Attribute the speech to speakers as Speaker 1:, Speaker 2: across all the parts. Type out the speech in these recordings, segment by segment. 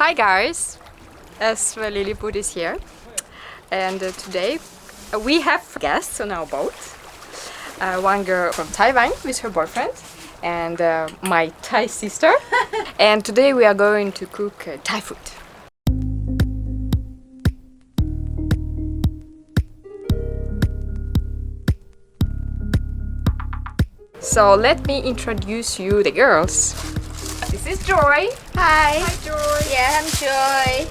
Speaker 1: Hi guys, SailLiliput is here, and today we have guests on our boat. One girl from Taiwan with her boyfriend and my Thai sister. And today we are going to cook Thai food. So let me introduce you the girls. This is Joy.
Speaker 2: Hi.
Speaker 1: Hi Joy.
Speaker 2: Yeah, I'm Joy.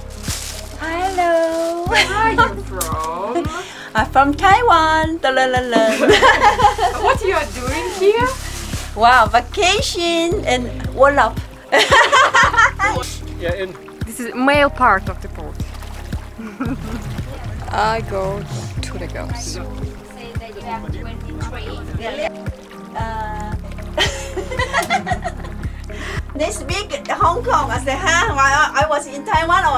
Speaker 2: Hello.
Speaker 1: Where are you from?
Speaker 2: I'm from Taiwan.
Speaker 1: What you are doing here?
Speaker 2: Wow, vacation and Wolof.
Speaker 3: Yeah, in.
Speaker 1: This is male part of the boat. I go to the girls.
Speaker 2: Say that you have 23. This week Hong Kong, I say, huh? I was in Taiwan or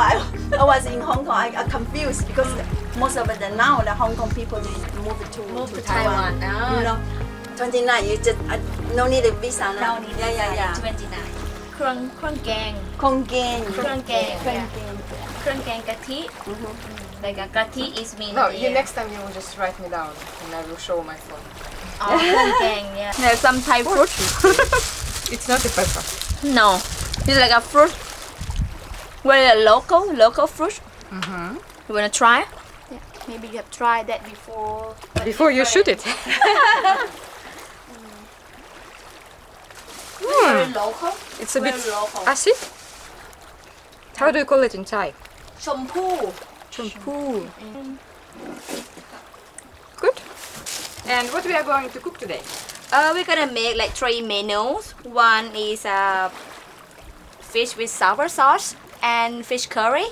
Speaker 2: I was in Hong Kong. I confused because most of the now the Hong Kong people they move to Taiwan.
Speaker 4: Oh.
Speaker 2: You know, 29. You just no need a visa now.
Speaker 4: No need
Speaker 2: Yeah.
Speaker 4: 29 เครื่องแกง
Speaker 2: Kongen.
Speaker 4: เครื่องแกง เครื่องแกงกะทิ like a กะทิ is mean
Speaker 1: No, you next time you will just write me down and I will show my phone.
Speaker 4: อ๋อเครื่องแกง yeah
Speaker 2: There's some Thai food.
Speaker 1: It's not a pepper.
Speaker 4: no it's like a fruit very local fruit you wanna try
Speaker 5: Maybe you have tried that before.
Speaker 1: Before you shoot it.
Speaker 4: very local
Speaker 1: It's a bit
Speaker 4: very local
Speaker 1: acid. How do you call it in Thai?
Speaker 4: ชมพู่
Speaker 1: Shampoo. Good. And what we are going to cook today?
Speaker 4: we're gonna make like 3 menus one is fish with sour sauce and fish curry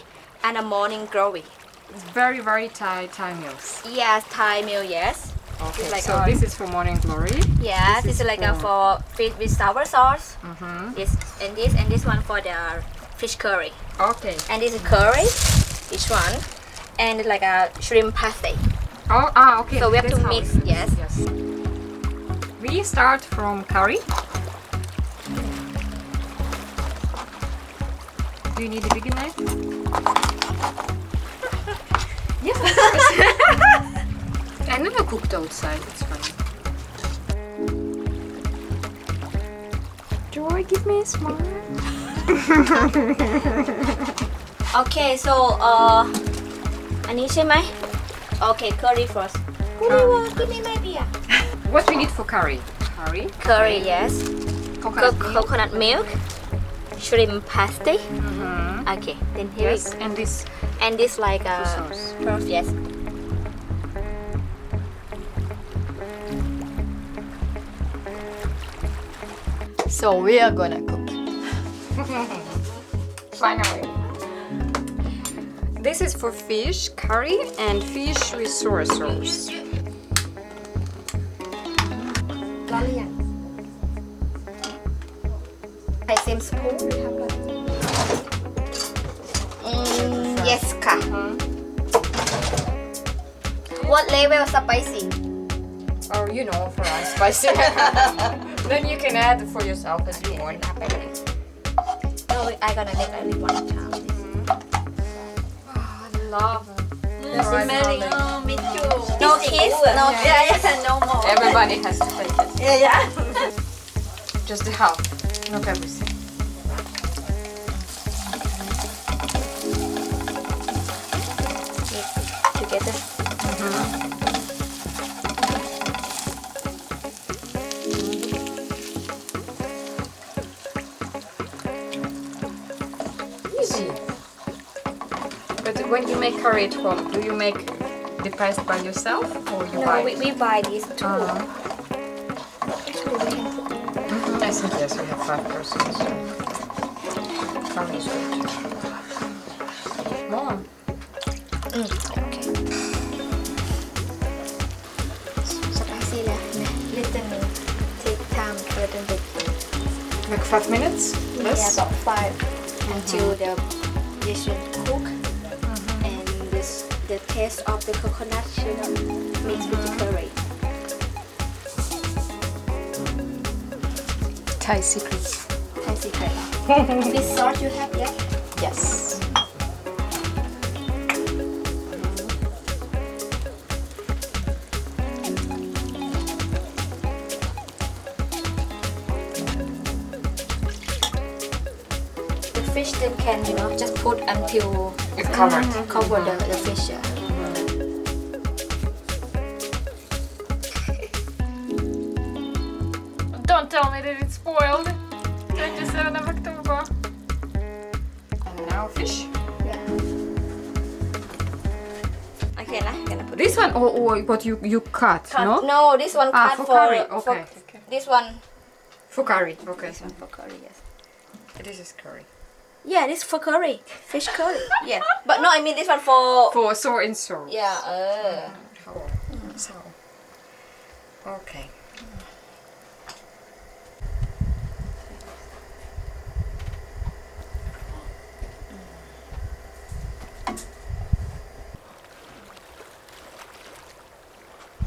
Speaker 4: and a morning glory
Speaker 1: It's very Thai meals.
Speaker 4: yes Thai meal yes
Speaker 1: Okay,
Speaker 4: It's like
Speaker 1: so
Speaker 4: our-
Speaker 1: this is for morning glory.
Speaker 4: Yes,
Speaker 1: This
Speaker 4: this
Speaker 1: is
Speaker 4: is like
Speaker 1: for-
Speaker 4: for fish with sour sauce.
Speaker 1: Mm-hmm.
Speaker 4: And this one for the fish curry.
Speaker 1: Okay.
Speaker 4: And this is curry, each one, and it's like a shrimp pasty.
Speaker 1: Okay.
Speaker 4: So we have
Speaker 1: that's
Speaker 4: to
Speaker 1: how
Speaker 4: mix,
Speaker 1: it is.
Speaker 4: yes.
Speaker 1: We start from curry. Do you need a bigger knife? Yes, of course. I never cooked outside. It's funny. Joy, give me a smile.
Speaker 4: Okay, so อันนี้ใช่ไหม Okay, curry first. Give me my beer.
Speaker 1: What we need for curry? Curry.
Speaker 4: Curry, yes.
Speaker 1: Coconut milk.
Speaker 4: Coconut milk, shrimp pasty.
Speaker 1: Mm-hmm.
Speaker 4: Okay, then here
Speaker 1: Yes,
Speaker 4: is
Speaker 1: and this
Speaker 4: and this like a
Speaker 1: sauce.
Speaker 4: yes.
Speaker 5: So we are gonna cook.
Speaker 1: Finally. This is for fish curry and fish with soy sauce.
Speaker 4: ร้อนหรือยังใส่same spoon yes ค่ะ What level spicy
Speaker 1: Oh, you know, for us, spicy. Then you can add for yourself as you want.
Speaker 4: No I gonna make only one time
Speaker 1: I love it.
Speaker 2: Smelling. Oh, me too.
Speaker 4: No kiss no
Speaker 2: Yeah, no more.
Speaker 1: Everybody has to take it.
Speaker 2: Yeah.
Speaker 1: Just the half, not everything.
Speaker 4: together
Speaker 1: Easy. But when you make curry at home, do you make the paste by yourself or you buy
Speaker 4: no
Speaker 1: it?
Speaker 4: we buy these too
Speaker 1: I think yes, we have 5 persons. Curry is good. More.
Speaker 4: okay spicy แล้วนะ little take time a little bit
Speaker 1: Like 5 minutes? Less?
Speaker 4: Yeah, about 5 until the dish will cook and the taste of the coconut should mix with the curry.
Speaker 1: Thai secrets.
Speaker 4: Thai secret. This sauce you have yet?
Speaker 1: Yes.
Speaker 4: The fish then can, just put until
Speaker 1: It's covered.
Speaker 4: cover the fish. Yeah.
Speaker 1: Don't tell me that it's spoiled. 27th of October. And now fish.
Speaker 4: Okay, lah. Gonna put
Speaker 1: This one, or what you cut, no?
Speaker 4: No, this one cut
Speaker 1: for curry. Okay.
Speaker 4: This one.
Speaker 1: For curry. Okay.
Speaker 4: This one for curry. Yes.
Speaker 1: This is curry.
Speaker 4: Yeah, this for curry. Fish curry. Yeah. But no, I mean this one for.
Speaker 1: For sweet and sour.
Speaker 4: Yeah.
Speaker 1: So. Okay.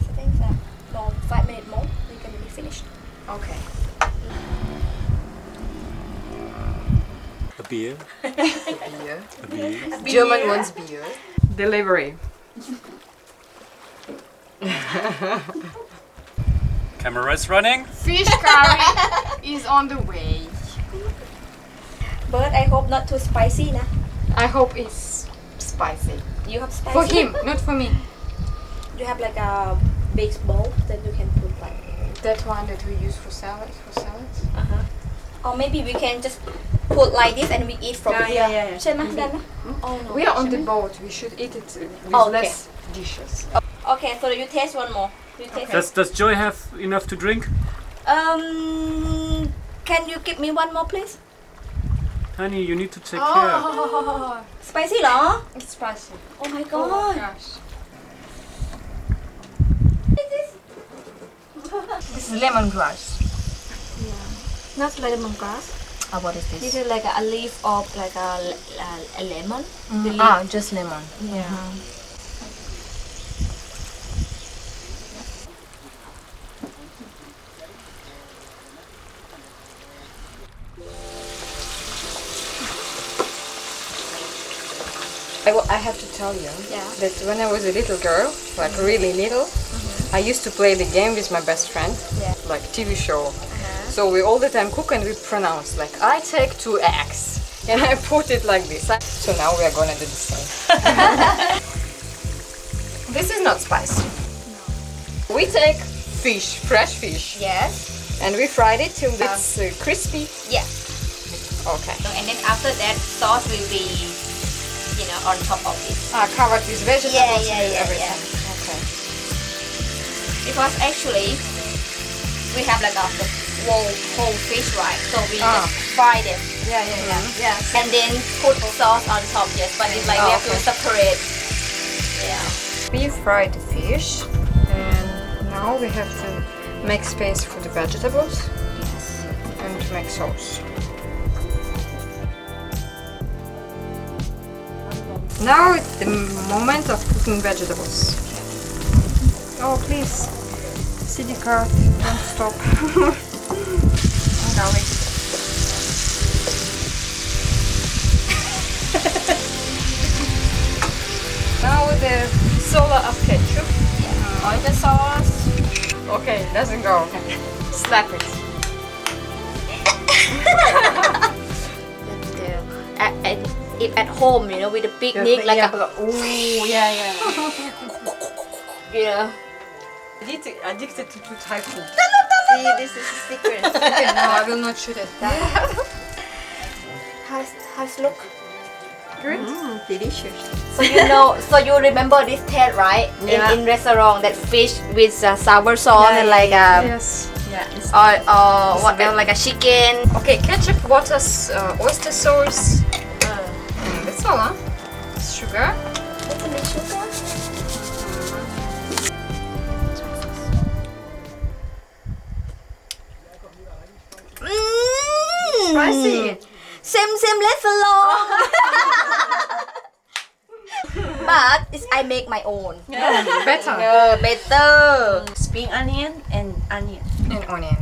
Speaker 4: So I think that no 5 minutes more, we can be finished.
Speaker 1: Okay.
Speaker 3: A beer.
Speaker 1: Beer.
Speaker 3: A beer.
Speaker 1: German wants beer. Delivery.
Speaker 3: Camera is running.
Speaker 1: Fish curry is on the way.
Speaker 4: But I hope not too spicy, nah.
Speaker 1: I hope it's spicy.
Speaker 4: You have spicy.
Speaker 1: For him, not for me.
Speaker 4: You have like a big bowl that you can put like.
Speaker 1: That one that we use for salad.
Speaker 4: Or maybe we can just put like this and we eat from here.
Speaker 2: yeah.
Speaker 4: ใช่ไหมได้ไหม Oh no.
Speaker 1: We are on the boat. We should eat it with
Speaker 4: Okay.
Speaker 1: less dishes.
Speaker 4: Okay, so you taste one more. You taste
Speaker 3: Does Joy have enough to drink?
Speaker 4: Can you give me one more, please?
Speaker 3: Honey, you need to take care.
Speaker 4: Spicy เหรอ
Speaker 1: It's spicy.
Speaker 4: Oh my
Speaker 1: Oh
Speaker 4: god.
Speaker 1: gosh. This is lemongrass.
Speaker 4: Not lemongrass.
Speaker 1: What is
Speaker 4: This is like a leaf of like a lemon. The leaf.
Speaker 1: Just lemon.
Speaker 4: Yeah.
Speaker 1: I have to tell you
Speaker 4: Yeah.
Speaker 1: that when I was a little girl, like really little, I used to play the game with my best friend,
Speaker 4: Yeah.
Speaker 1: like TV show. So we all the time cook and we pronounce like I take 2 eggs and I put it like this. So now we are gonna do the same. This is not spicy. We take fish, fresh fish,
Speaker 4: Yes.
Speaker 1: and we fried it till it's crispy.
Speaker 4: Yeah.
Speaker 1: Okay.
Speaker 4: And then after that, sauce will be, on top of it.
Speaker 1: Covered with vegetables
Speaker 4: Yeah,
Speaker 1: and
Speaker 4: yeah,
Speaker 1: everything.
Speaker 4: yeah.
Speaker 1: Okay.
Speaker 4: Because actually, we have like a whole fish, right? So we just fry them.
Speaker 2: Yeah.
Speaker 4: And then put sauce on top, yes. But it's like we have to separate. Yeah.
Speaker 1: We fried the fish and now we have to make space for the vegetables and to make sauce. Now it's the moment of cooking vegetables. Oh please, CD card, don't stop. I'm going. Now the soda of ketchup.
Speaker 4: Oyster sauce.
Speaker 1: Okay, doesn't go. Slap it.
Speaker 4: At home, with a picnic, like
Speaker 1: Ooh, yeah. Addicted to Thai food.
Speaker 2: See, this is a secret.
Speaker 1: No, I will not shoot it.
Speaker 4: how's look?
Speaker 2: Delicious.
Speaker 4: So you remember this taste, right?
Speaker 2: Yeah.
Speaker 4: In restaurant, that fish with sour sauce and like
Speaker 1: Yes.
Speaker 2: Yeah. It's
Speaker 4: or what else, like a chicken.
Speaker 1: Okay, ketchup, water, oyster sauce. That's all, huh? Sugar. Spicy.
Speaker 4: Same lesson long. But I make my own.
Speaker 1: Better.
Speaker 4: Better.
Speaker 2: spring onion and onion.
Speaker 1: And onion.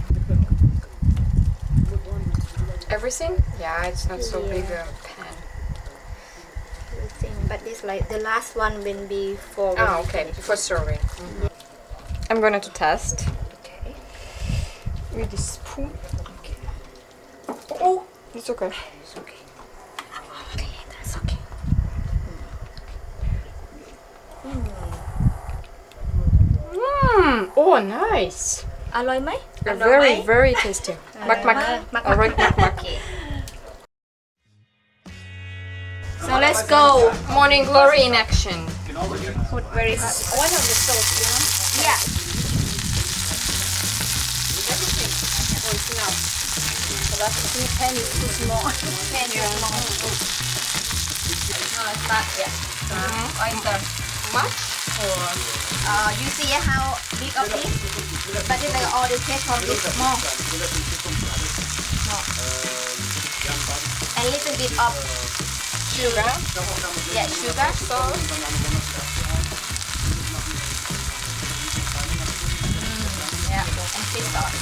Speaker 1: Everything? Yeah, it's not so big a pan.
Speaker 4: But this like the last one will be for.
Speaker 1: Ah, okay, before serving. I'm going to test.
Speaker 4: Okay.
Speaker 1: With this spoon. Oh, it's okay.
Speaker 4: It's okay. Okay, that's okay.
Speaker 1: Oh, nice.
Speaker 4: อร่อยไหม
Speaker 1: Very, very tasty. Mak mak. Alright, mak mak.
Speaker 4: So let's go.
Speaker 1: Morning glory in action.
Speaker 4: Put very one of the sauce, you know? Yeah.
Speaker 1: Oh, it's enough.
Speaker 4: But the pan is too small. Pan is small. No, it's not yet. Oyster.
Speaker 1: Much?
Speaker 4: You see how big of this? But it's like all the taste from this small. No. A little bit of
Speaker 1: Sugar.
Speaker 4: yeah, sugar.
Speaker 1: Salt.
Speaker 4: Yeah, and fish sauce.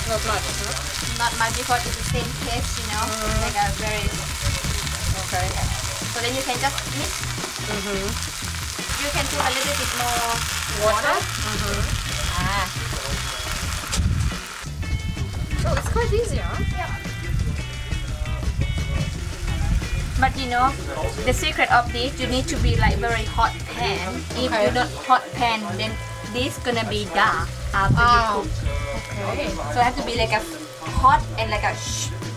Speaker 1: Not much, huh?
Speaker 4: Not much because it's the same taste, you know. Like a very
Speaker 1: Okay.
Speaker 4: so then you can just mix. You can put a little bit more water. Ah.
Speaker 1: So it's quite easy, huh?
Speaker 4: But you know, the secret of this, you need to be like very hot pan. If you not hot pan, then this gonna be dark after you cook.
Speaker 1: Okay.
Speaker 4: So it have to be like a hot and like a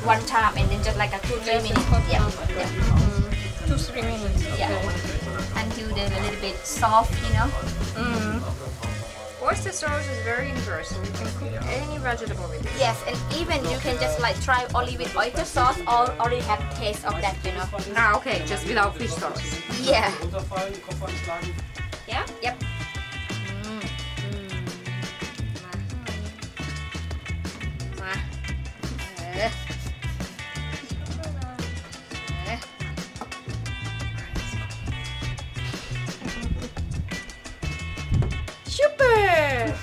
Speaker 4: one time, and then just like a 2-3 minutes. Yeah,
Speaker 1: 2-3 minutes.
Speaker 4: yeah. Until they're a little bit soft, you know.
Speaker 1: Oyster sauce is very universal. You can cook any vegetable with it.
Speaker 4: Yes, and even you can just like try only with oyster sauce or already have taste of that, you know.
Speaker 1: Ah, okay, just without fish sauce.
Speaker 4: Yeah.
Speaker 3: Runterfallen, Kopf anschlagen.
Speaker 4: Yeah. Yep.
Speaker 1: Super!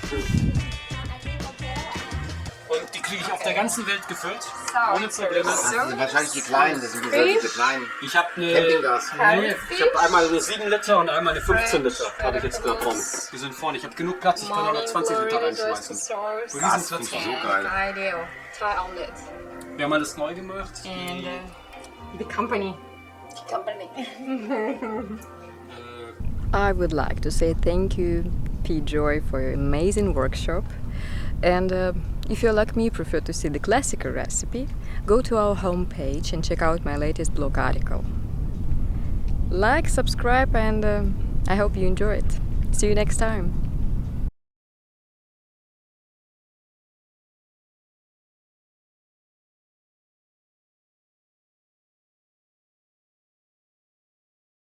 Speaker 3: Und die kriege ich auf der ganzen Welt gefüllt. Ohne Probleme.
Speaker 6: Das sind wahrscheinlich die kleinen, das sind diese kleinen
Speaker 3: Ich habe eine.
Speaker 6: Campinggas.
Speaker 3: Nee, ich habe einmal eine 7 Liter und einmal eine 15 Liter. Habe ich jetzt bekommen. Die sind vorne. Ich habe genug Platz, ich kann aber 20 Liter reinschmeißen.
Speaker 6: Das finde ich so geil.
Speaker 1: Ideal. Thai omelet.
Speaker 3: Wir haben alles neu gemacht.
Speaker 1: And the company. I would like to say thank you, P. Joy, for your amazing workshop. And if you're like me, prefer to see the classical recipe, go to our homepage and check out my latest blog article. Like, subscribe, and I hope you enjoy it. See you next time.